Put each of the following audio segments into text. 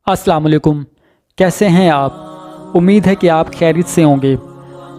अस्सलाम वालेकुम। कैसे हैं आप? उम्मीद है कि आप खैरियत से होंगे।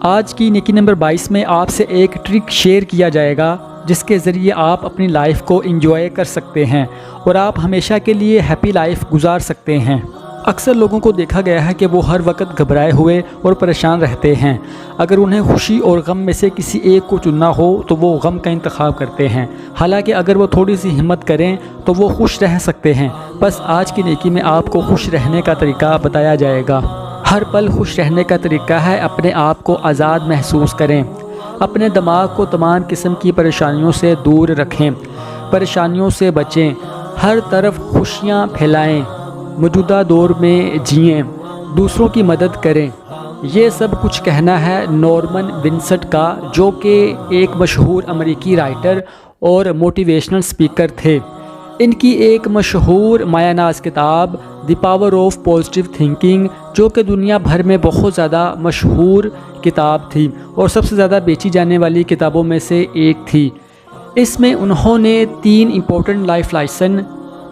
आज की नेकी नंबर 22 में आपसे एक ट्रिक शेयर किया जाएगा जिसके ज़रिए आप अपनी लाइफ को एंजॉय कर सकते हैं और आप हमेशा के लिए हैप्पी लाइफ गुजार सकते हैं। अक्सर लोगों को देखा गया है कि वो हर वक्त घबराए हुए और परेशान रहते हैं। अगर उन्हें खुशी और गम में से किसी एक को चुनना हो तो वो गम का इंतखाब करते हैं। हालांकि अगर वो थोड़ी सी हिम्मत करें तो वो खुश रह सकते हैं। बस आज की नेकी में आपको खुश रहने का तरीका बताया जाएगा। हर पल खुश रहने का तरीका है अपने आप को आज़ाद महसूस करें। अपने दिमाग को तमाम किस्म की परेशानियों से दूर रखें, परेशानियों से बचें, हर तरफ खुशियाँ फैलाएं, मौजूदा दौर में जिएं, दूसरों की मदद करें। ये सब कुछ कहना है नॉर्मन विंसेंट का, जो कि एक मशहूर अमेरिकी राइटर और मोटिवेशनल स्पीकर थे। इनकी एक मशहूर मायानाज़ किताब the power of positive thinking, जो कि दुनिया भर में बहुत ज़्यादा मशहूर किताब थी और सबसे ज़्यादा बेची जाने वाली किताबों में से एक थी। इसमें उन्होंने 3 इम्पोर्टेंट लाइफ लेसन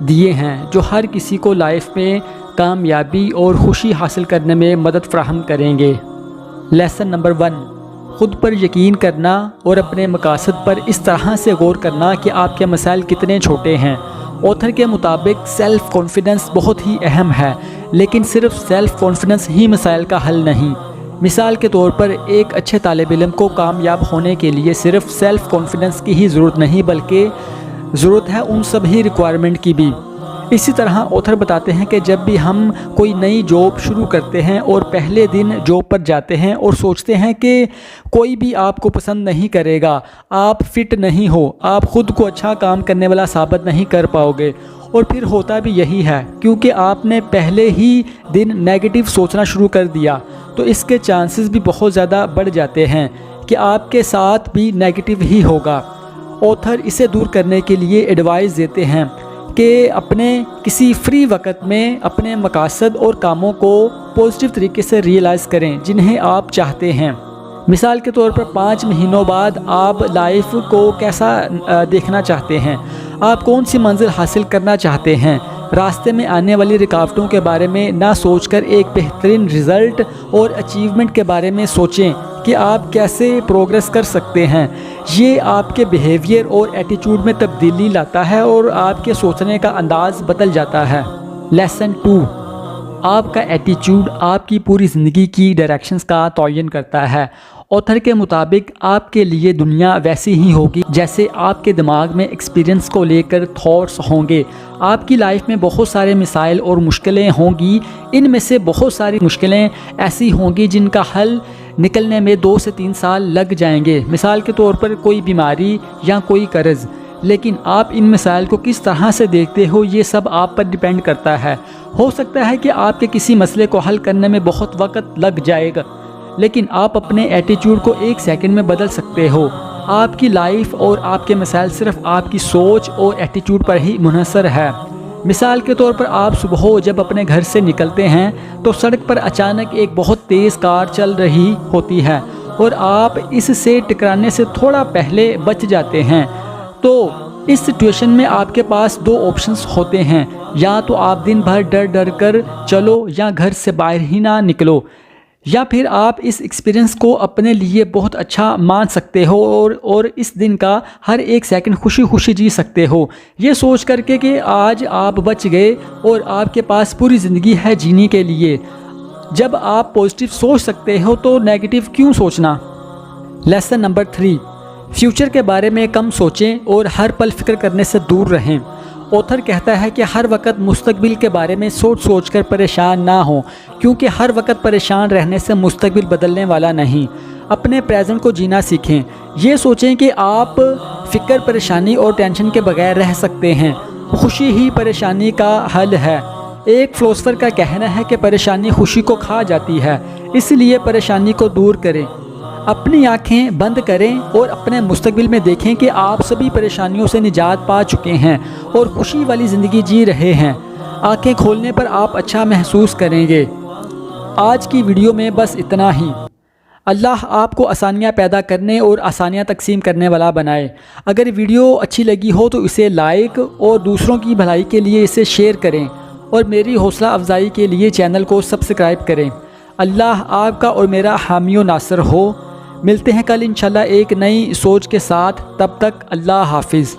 दिए हैं जो हर किसी को लाइफ में कामयाबी और खुशी हासिल करने में मदद फराहम करेंगे। लेसन नंबर 1, ख़ुद पर यकीन करना और अपने मकासद पर इस तरह से गौर करना कि आपके मसाइल कितने छोटे हैं। ऑथर के मुताबिक सेल्फ़ कॉन्फिडेंस बहुत ही अहम है, लेकिन सिर्फ सेल्फ़ कॉन्फिडेंस ही मसाइल का हल नहीं। मिसाल के तौर पर एक अच्छे तालिब इल्म को कामयाब होने के लिए सिर्फ सेल्फ़ कॉन्फिडेंस की ही ज़रूरत नहीं, बल्कि ज़रूरत है उन सभी रिक्वायरमेंट की भी। इसी तरह ऑथर बताते हैं कि जब भी हम कोई नई जॉब शुरू करते हैं और पहले दिन जॉब पर जाते हैं और सोचते हैं कि कोई भी आपको पसंद नहीं करेगा, आप फिट नहीं हो, आप ख़ुद को अच्छा काम करने वाला साबित नहीं कर पाओगे, और फिर होता भी यही है क्योंकि आपने पहले ही दिन नेगेटिव सोचना शुरू कर दिया, तो इसके चांसेस भी बहुत ज़्यादा बढ़ जाते हैं कि आपके साथ भी नेगेटिव ही होगा। ऑथर इसे दूर करने के लिए एडवाइस देते हैं कि अपने किसी फ्री वक्त में अपने मकासद और कामों को पॉजिटिव तरीके से रियलाइज़ करें जिन्हें आप चाहते हैं। मिसाल के तौर पर 5 महीनों बाद आप लाइफ को कैसा देखना चाहते हैं, आप कौन सी मंजिल हासिल करना चाहते हैं। रास्ते में आने वाली रुकावटों के बारे में ना सोचकर एक बेहतरीन रिज़ल्ट और अचीवमेंट के बारे में सोचें कि आप कैसे प्रोग्रेस कर सकते हैं। ये आपके बिहेवियर और एटीट्यूड में तब्दीली लाता है और आपके सोचने का अंदाज़ बदल जाता है। लेसन 2, आपका एटीट्यूड आपकी पूरी ज़िंदगी की डायरेक्शंस का तयन करता है। ऑथर के मुताबिक आपके लिए दुनिया वैसी ही होगी जैसे आपके दिमाग में एक्सपीरियंस को लेकर थॉट्स होंगे। आपकी लाइफ में बहुत सारे मिसाइल और मुश्किलें होंगी। इनमें से बहुत सारी मुश्किलें ऐसी होंगी जिनका हल निकलने में 2 से 3 साल लग जाएंगे। मिसाल के तौर पर कोई बीमारी या कोई कर्ज़। लेकिन आप इन मिसाइल को किस तरह से देखते हो, ये सब आप पर डिपेंड करता है। हो सकता है कि आपके किसी मसले को हल करने में बहुत वक्त लग जाएगा, लेकिन आप अपने एटीट्यूड को 1 सेकंड में बदल सकते हो। आपकी लाइफ और आपके मसाइल सिर्फ आपकी सोच और एटीट्यूड पर ही मुनहसर है। मिसाल के तौर पर आप सुबह जब अपने घर से निकलते हैं तो सड़क पर अचानक एक बहुत तेज़ कार चल रही होती है और आप इससे टकराने से थोड़ा पहले बच जाते हैं। तो इस सिचुएशन में आपके पास 2 ऑप्शंस होते हैं, या तो आप दिन भर डर डर कर चलो या घर से बाहर ही ना निकलो, या फिर आप इस एक्सपीरियंस को अपने लिए बहुत अच्छा मान सकते हो और इस दिन का हर 1 सेकंड खुशी खुशी जी सकते हो, ये सोच करके कि आज आप बच गए और आपके पास पूरी ज़िंदगी है जीने के लिए। जब आप पॉजिटिव सोच सकते हो तो नेगेटिव क्यों सोचना। लेसन नंबर 3, फ्यूचर के बारे में कम सोचें और हर पल फिक्र करने से दूर रहें। ऑथर कहता है कि हर वक्त मुस्तकबिल के बारे में सोच कर परेशान ना हो, क्योंकि हर वक्त परेशान रहने से मुस्तकबिल बदलने वाला नहीं। अपने प्रेजेंट को जीना सीखें। ये सोचें कि आप फिक्र, परेशानी और टेंशन के बगैर रह सकते हैं। खुशी ही परेशानी का हल है। एक फ़िलोसोफर का कहना है कि परेशानी खुशी को खा जाती है, इसलिए परेशानी को दूर करें। अपनी आंखें बंद करें और अपने मुस्तकबिल में देखें कि आप सभी परेशानियों से निजात पा चुके हैं और खुशी वाली ज़िंदगी जी रहे हैं। आंखें खोलने पर आप अच्छा महसूस करेंगे। आज की वीडियो में बस इतना ही। अल्लाह आपको आसानियाँ पैदा करने और आसानियाँ तकसीम करने वाला बनाए। अगर वीडियो अच्छी लगी हो तो इसे लाइक और दूसरों की भलाई के लिए इसे शेयर करें اور میری حوصلہ افزائی کے لیے چینل کو سبسکرائب کریں۔ اللہ آپ کا اور میرا حامی و ناصر ہو۔ ملتے ہیں کل انشاءاللہ ایک نئی سوچ کے ساتھ، تب تک اللہ حافظ۔